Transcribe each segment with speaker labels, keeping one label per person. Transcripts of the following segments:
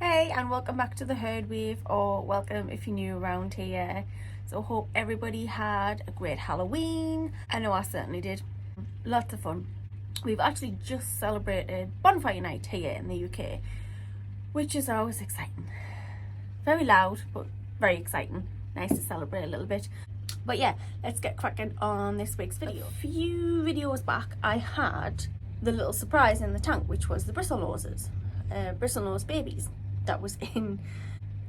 Speaker 1: Hey, and welcome back to the Herd Wave, or welcome if you're new around here. So hope everybody had a great Halloween. I know I certainly did. Lots of fun. We've actually just celebrated Bonfire Night here in the UK, which is always exciting. Very loud, but very exciting. Nice to celebrate a little bit. But yeah, let's get cracking on this week's video. A few videos back, I had the little surprise in the tank, which was the Bristlenoses, Bristlenose babies that was in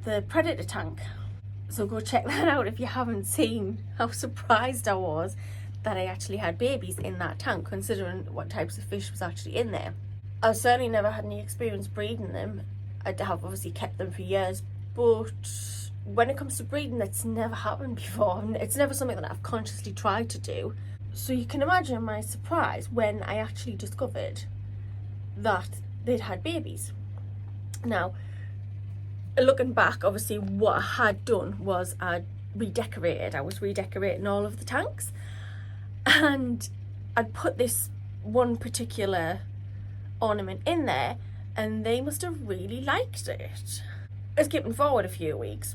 Speaker 1: the predator tank. So go check that out if you haven't seen how surprised I was that I actually had babies in that tank, considering what types of fish was actually in there. I've certainly never had any experience breeding them. I have obviously kept them for years, but when it comes to breeding, that's never happened before. It's never something that I've consciously tried to do. So you can imagine my surprise when I actually discovered that they'd had babies. Now, looking back, obviously what I had done was I was redecorating all of the tanks, and I'd put this one particular ornament in there and they must have really liked it. Skipping forward a few weeks,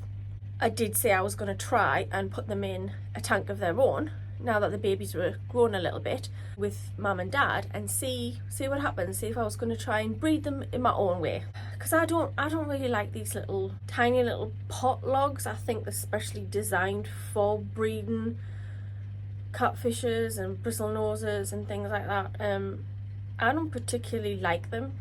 Speaker 1: I did say I was going to try and put them in a tank of their own now that the babies were grown a little bit with mum and dad, and see what happens, see if I was going to try and breed them in my own way, because I don't really like these little tiny little pot logs. I think they're specially designed for breeding catfishes and bristlenoses and things like that. I don't particularly like them.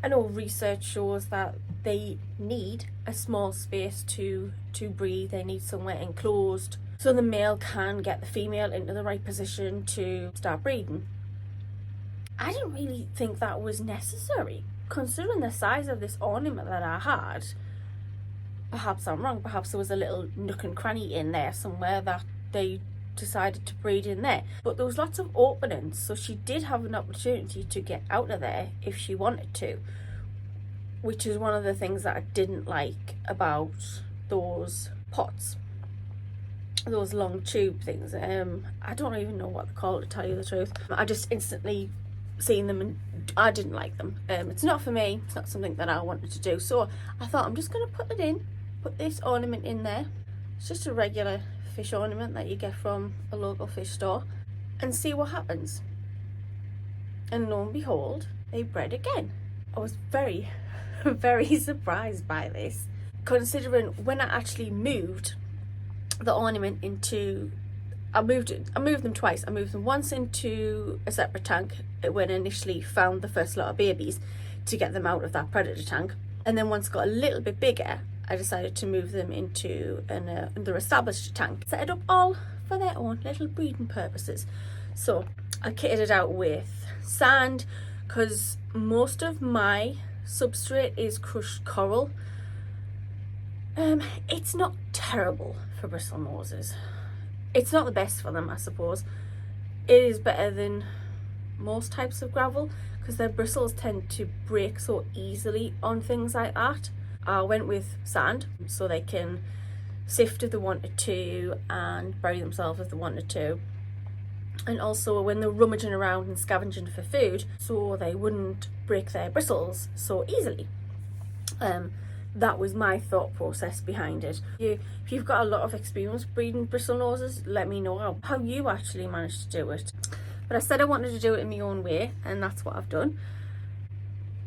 Speaker 1: I know research shows that they need a small space to breathe. They need somewhere enclosed so the male can get the female into the right position to start breeding. I didn't really think that was necessary, considering the size of this ornament that I had. Perhaps I'm wrong, perhaps there was a little nook and cranny in there somewhere that they decided to breed in there. But there was lots of openings, so she did have an opportunity to get out of there if she wanted to, which is one of the things that I didn't like about those pots, those long tube things. I don't even know what they call it, to tell you the truth. I just instantly seen them and I didn't like them. It's not for me, it's not something that I wanted to do, so I thought I'm just going to put this ornament in there. It's just a regular fish ornament that you get from a local fish store, and see what happens. And lo and behold, they bred again. I was very very surprised by this, considering when I actually moved the ornament into, I moved them twice. I moved them once into a separate tank when I initially found the first lot of babies to get them out of that predator tank, and then once it got a little bit bigger, I decided to move them into another established tank, set it up all for their own little breeding purposes. So I kitted it out with sand, because most of my substrate is crushed coral. It's not terrible for bristlenoses. It's not the best for them, I suppose. It is better than most types of gravel because their bristles tend to break so easily on things like that. I went with sand so they can sift if they wanted to and bury themselves if they wanted to, and also when they're rummaging around and scavenging for food, so they wouldn't break their bristles so easily. That was my thought process behind it. If you've got a lot of experience breeding bristlenoses, let me know how you actually managed to do it. But I said I wanted to do it in my own way, and that's what I've done.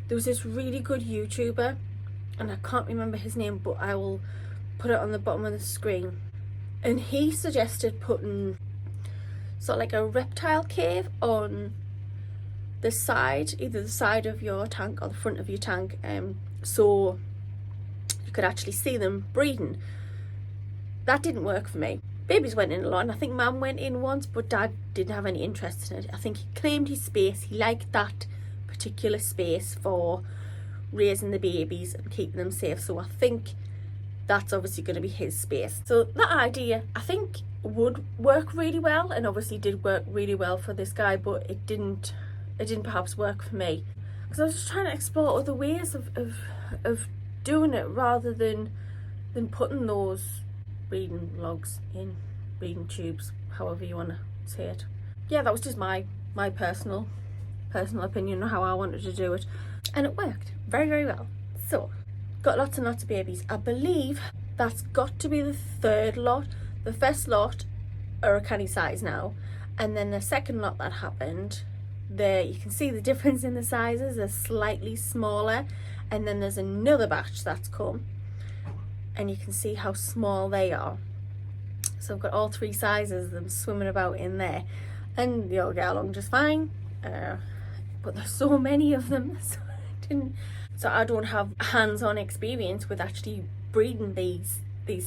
Speaker 1: There was this really good YouTuber, and I can't remember his name, but I will put it on the bottom of the screen, and he suggested putting sort of like a reptile cave on the side, either the side of your tank or the front of your tank, so you could actually see them breeding. That didn't work for me. Babies went in a lot, and I think mum went in once, but dad didn't have any interest in it. I think he claimed his space. He liked that particular space for raising the babies and keeping them safe, so I think that's obviously going to be his space. So that idea, I think, would work really well, and obviously did work really well for this guy, but it didn't perhaps work for me, because I was just trying to explore other ways of doing it rather than putting those breeding logs in breeding tubes, however you want to say it. Yeah, that was just my personal opinion on how I wanted to do it. And it worked very, very well. So, got lots and lots of babies. I believe that's got to be the third lot. The first lot are a canny size now, and then the second lot that happened, there you can see the difference in the sizes. They're slightly smaller, and then there's another batch that's come, and you can see how small they are. So I've got all three sizes of them swimming about in there, and they all get along just fine. But there's so many of them, so I don't have hands-on experience with actually breeding these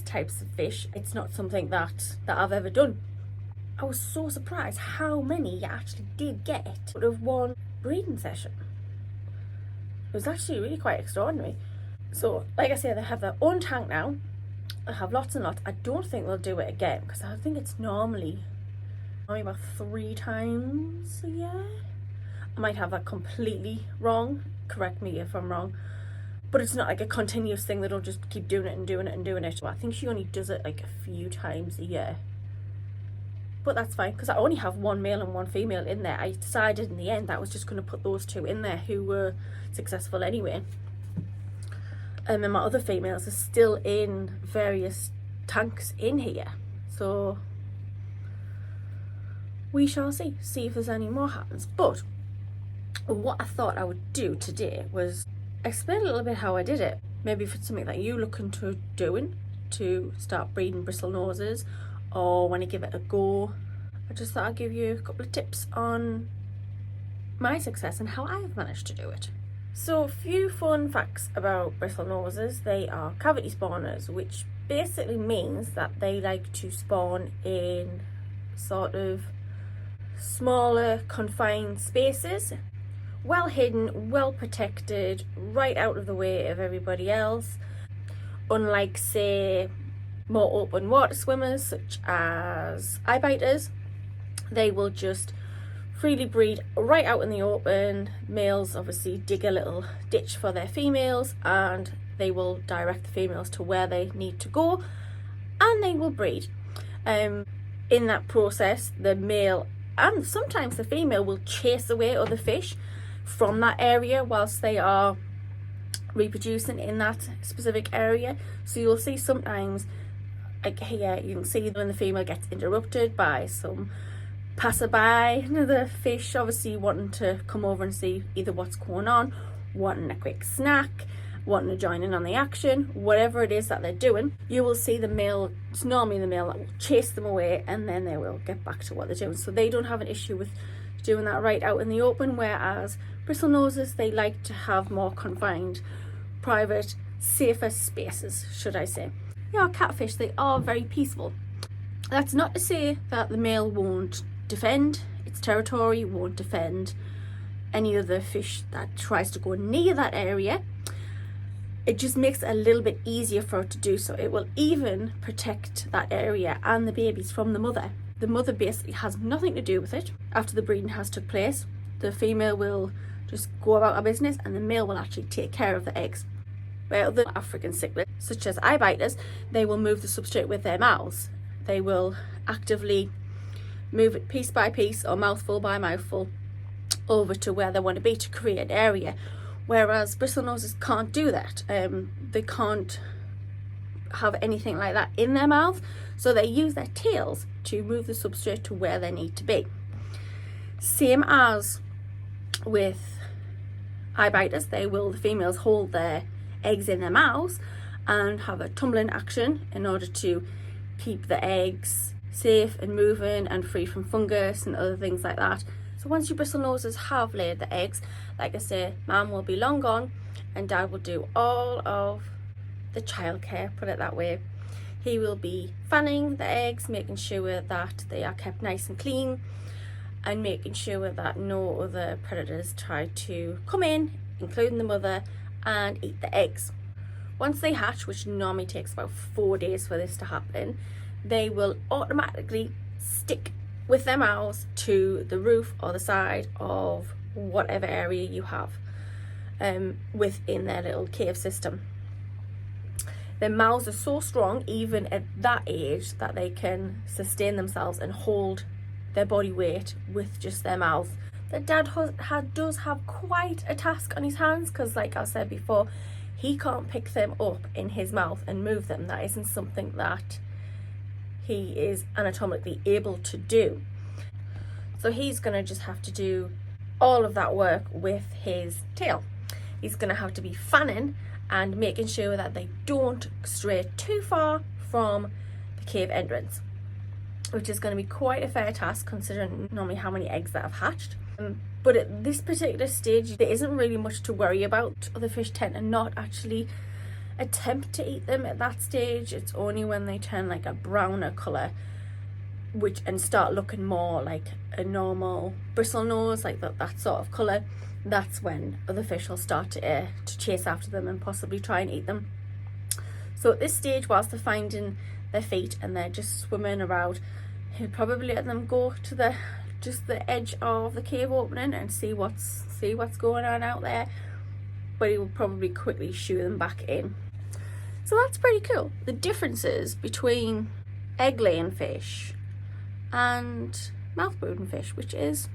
Speaker 1: types of fish. It's not something that I've ever done. I was so surprised how many you actually did get out of one breeding session. It was actually really quite extraordinary. So, like I said, they have their own tank now. They have lots and lots. I don't think they'll do it again, because I think it's normally about 3 times a year. I might have that completely wrong. Correct me if I'm wrong. But it's not like a continuous thing. They don't just keep doing it and doing it and doing it. I think she only does it like a few times a year. But that's fine, because I only have one male and one female in there. I decided in the end that I was just going to put those 2 in there who were successful anyway. And then my other females are still in various tanks in here. So we shall see if there's any more happens. But what I thought I would do today was explain a little bit how I did it. Maybe if it's something that you look into doing to start breeding bristlonoses, or want to give it a go. I just thought I'd give you a couple of tips on my success and how I've managed to do it. So, a few fun facts about bristlonoses. They are cavity spawners, which basically means that they like to spawn in sort of smaller confined spaces, well hidden, well protected, right out of the way of everybody else. Unlike, say, more open water swimmers such as eye biters, they will just freely breed right out in the open. Males obviously dig a little ditch for their females, and they will direct the females to where they need to go, and they will breed. In that process, the male and sometimes the female will chase away other fish from that area whilst they are reproducing in that specific area. So you'll see sometimes, like here, you can see when the female gets interrupted by some passerby, another fish obviously wanting to come over and see either what's going on, wanting a quick snack, wanting to join in on the action, whatever it is that they're doing. You will see the male, it's normally the male that will chase them away, and then they will get back to what they're doing. So they don't have an issue with doing that right out in the open, whereas bristlonoses, they like to have more confined, private, safer spaces, should I say. Yeah, catfish, they are very peaceful. That's not to say that the male won't defend its territory, won't defend any other fish that tries to go near that area. It just makes it a little bit easier for it to do so. It will even protect that area and the babies from the mother. The mother basically has nothing to do with it. After the breeding has took place, the female will just go about her business, and the male will actually take care of the eggs. Where other African cichlids, such as eye biters, they will move the substrate with their mouths. They will actively move it piece by piece or mouthful by mouthful over to where they want to be to create an area. Whereas bristlonoses can't do that. They can't have anything like that in their mouth, so they use their tails to move the substrate to where they need to be. Same as with eye biters, the females hold their eggs in their mouths and have a tumbling action in order to keep the eggs safe and moving and free from fungus and other things like that. So once your bristlonoses have laid the eggs, like I say, mum will be long gone and dad will do all of the childcare, put it that way. He will be fanning the eggs, making sure that they are kept nice and clean, and making sure that no other predators try to come in, including the mother, and eat the eggs. Once they hatch, which normally takes about 4 days for this to happen, they will automatically stick with their mouths to the roof or the side of whatever area you have within their little cave system. Their mouths are so strong, even at that age, that they can sustain themselves and hold their body weight with just their mouth. that Dad does have quite a task on his hands, because like I said before, he can't pick them up in his mouth and move them. That isn't something that he is anatomically able to do. So he's going to just have to do all of that work with his tail. He's going to have to be fanning and making sure that they don't stray too far from the cave entrance, which is going to be quite a fair task considering normally how many eggs that have hatched. But at this particular stage, there isn't really much to worry about. Other fish tend to not actually attempt to eat them at that stage. It's only when they turn like a browner colour and start looking more like a normal bristlenose, like that sort of colour, that's when other fish will start to chase after them and possibly try and eat them. So at this stage, whilst they're finding their feet and they're just swimming around, he'll probably let them go to the edge of the cave opening and see what's going on out there, but he will probably quickly shoo them back in. So that's pretty cool. The differences between egg-laying fish and mouth-brooding fish, which is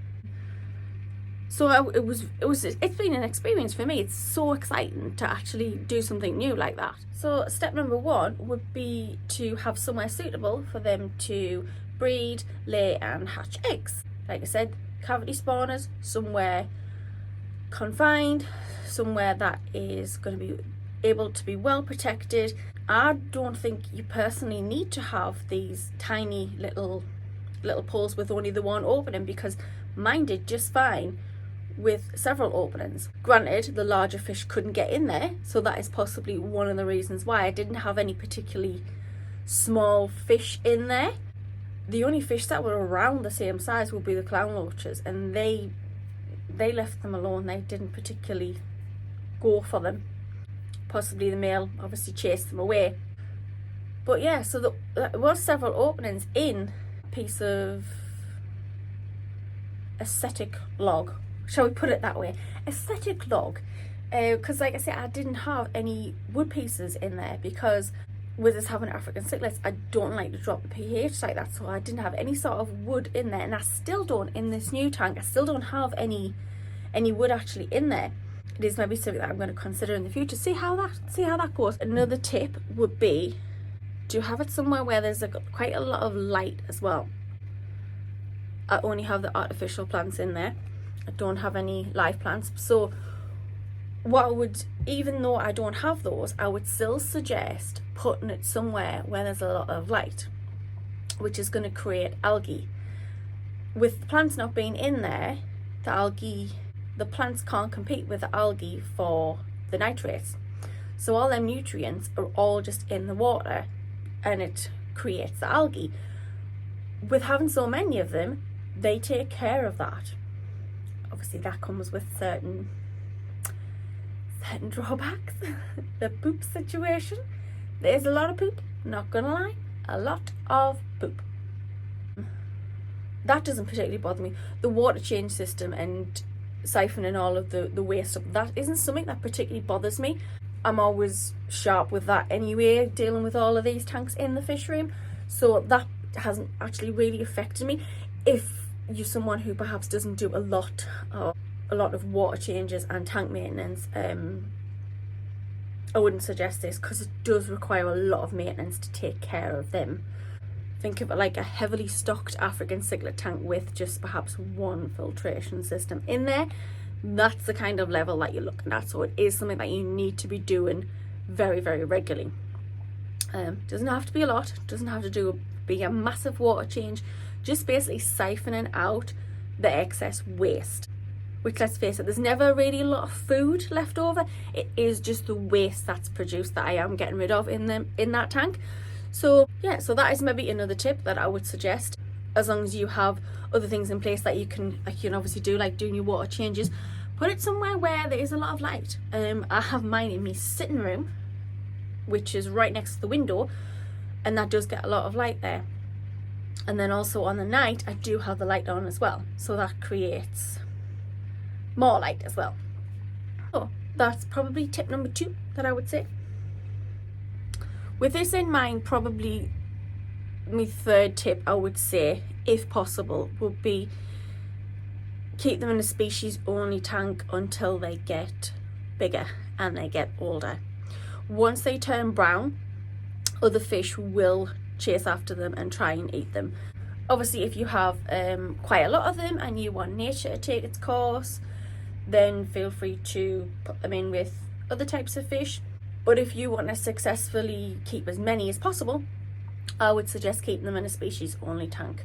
Speaker 1: it's been an experience for me. It's so exciting to actually do something new like that. So step number 1 would be to have somewhere suitable for them to breed, lay and hatch eggs. Like I said, cavity spawners, somewhere confined, somewhere that is going to be able to be well protected. I don't think you personally need to have these tiny little poles with only the one opening, because mine did just fine with several openings. Granted, the larger fish couldn't get in there, so that is possibly one of the reasons why I didn't have any particularly small fish in there. The only fish that were around the same size would be the clown loaches, and they left them alone. They didn't particularly go for them. Possibly the male obviously chased them away. But yeah, so there was several openings in a piece of aesthetic log, shall we put it that way, aesthetic log, because like I said, I didn't have any wood pieces in there, because with us having African cichlids, I don't like to drop the pH like that, so I didn't have any sort of wood in there, and I still don't in this new tank. I still don't have any wood actually in there. It is maybe something that I'm going to consider in the future. See how that goes. Another tip would be to have it somewhere where there's quite a lot of light as well. I only have the artificial plants in there. I don't have any live plants. So what I would, even though I don't have those, I would still suggest putting it somewhere where there's a lot of light, which is going to create algae. With the plants not being in there, the plants can't compete with the algae for the nitrates. So all them nutrients are all just in the water, and it creates the algae. With having so many of them, they take care of that. Obviously that comes with certain drawbacks. The poop situation. There's a lot of poop, not gonna lie, a lot of poop. That doesn't particularly bother me. The water change system and siphoning all of the waste up, that isn't something that particularly bothers me. I'm always sharp with that anyway, dealing with all of these tanks in the fish room, so that hasn't actually really affected me. If you're someone who perhaps doesn't do a lot of water changes and tank maintenance, I wouldn't suggest this, because it does require a lot of maintenance to take care of them. Think of it like a heavily stocked African cichlid tank with just perhaps one filtration system in there. That's the kind of level that you're looking at. So it is something that you need to be doing very, very regularly. Doesn't have to be a lot, doesn't have to be a massive water change, just basically siphoning out the excess waste. Which, let's face it, there's never really a lot of food left over. It is just the waste that's produced that I am getting rid of in that tank. So yeah, so that is maybe another tip that I would suggest, as long as you have other things in place that you can obviously do, like doing your water changes. Put it somewhere where there is a lot of light. I have mine in my sitting room, which is right next to the window, and that does get a lot of light there. And then also on the night, I do have the light on as well, so that creates more light as well. So that's probably tip number 2 that I would say. With this in mind, probably my third tip I would say, if possible, would be keep them in a species only tank until they get bigger and they get older. Once they turn brown, other fish will chase after them and try and eat them. Obviously, if you have quite a lot of them and you want nature to take its course, then feel free to put them in with other types of fish. But if you want to successfully keep as many as possible, I would suggest keeping them in a species only tank,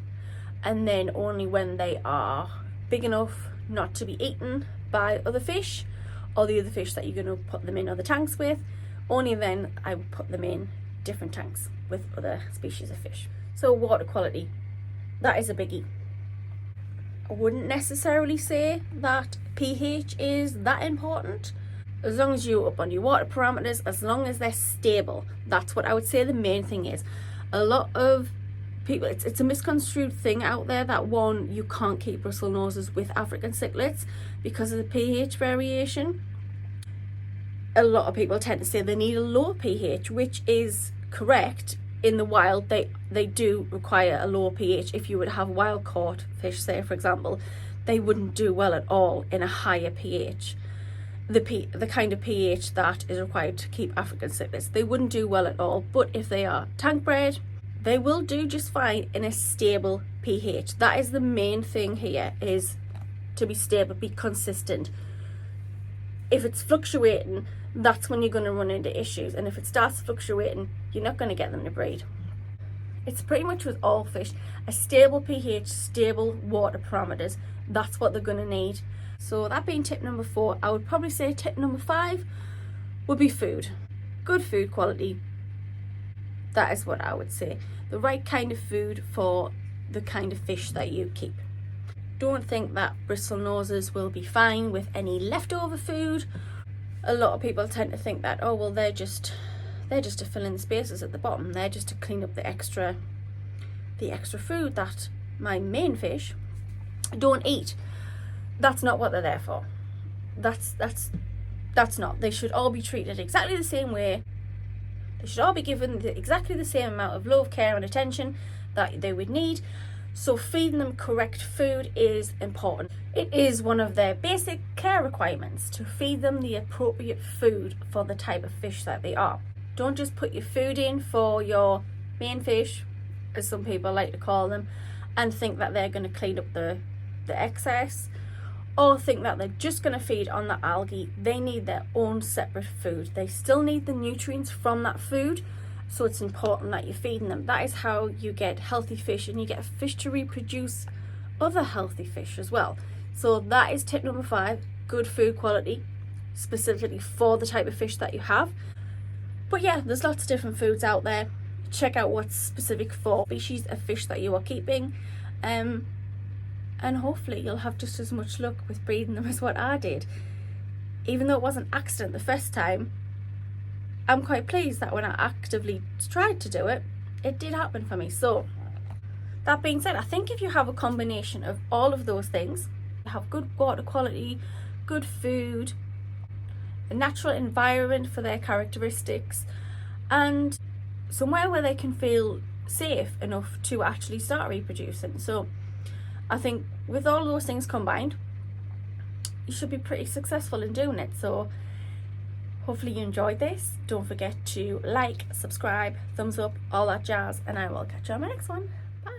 Speaker 1: and then only when they are big enough not to be eaten by other fish or the other fish that you're going to put them in other tanks with, only then I would put them in different tanks with other species of fish. So water quality, that is a biggie. I wouldn't necessarily say that pH is that important. As long as you're up on your water parameters, as long as they're stable, that's what I would say the main thing is. A lot of people, it's a misconstrued thing out there that one, you can't keep bristlenoses with African cichlids because of the pH variation. A lot of people tend to say they need a low pH, which is correct. In the wild, they do require a lower pH. If you would have wild caught fish, say for example, they wouldn't do well at all in a higher pH. The kind of pH that is required to keep African cichlids, they wouldn't do well at all. But if they are tank bred, they will do just fine in a stable pH. That is the main thing here, is to be stable, be consistent. If it's fluctuating, that's when you're going to run into issues, and if it starts fluctuating, you're not going to get them to breed. It's pretty much with all fish, a stable pH, stable water parameters, that's what they're going to need. So that being tip number 4, I would probably say tip number 5 would be food. Good food quality, that is what I would say. The right kind of food for the kind of fish that you keep. Don't think that bristlenoses will be fine with any leftover food. A lot of people tend to think that, oh well, they're just to fill in the spaces at the bottom, they're just to clean up the extra food that my main fish don't eat. That's not what they're there for. That's not. They should all be treated exactly the same way. They should all be given exactly the same amount of love, care and attention that they would need. So feeding them correct food is important. It is one of their basic care requirements to feed them the appropriate food for the type of fish that they are. Don't just put your food in for your main fish, as some people like to call them, and think that they're going to clean up the excess, or think that they're just going to feed on the algae. They need their own separate food. They still need the nutrients from that food, so it's important that you're feeding them. That is how you get healthy fish, and you get fish to reproduce other healthy fish as well. So that is tip number 5, good food quality, specifically for the type of fish that you have. But yeah, there's lots of different foods out there. Check out what's specific for species of fish that you are keeping, and hopefully you'll have just as much luck with breeding them as what I did. Even though it was an accident the first time, I'm quite pleased that when I actively tried to do it, it did happen for me. So that being said, I think if you have a combination of all of those things, have good water quality, good food, a natural environment for their characteristics, and somewhere where they can feel safe enough to actually start reproducing. So I think with all those things combined, you should be pretty successful in doing it. So hopefully you enjoyed this. Don't forget to like, subscribe, thumbs up, all that jazz, and I will catch you on my next one. Bye.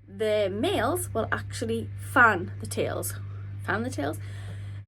Speaker 1: The males will actually fan the tails.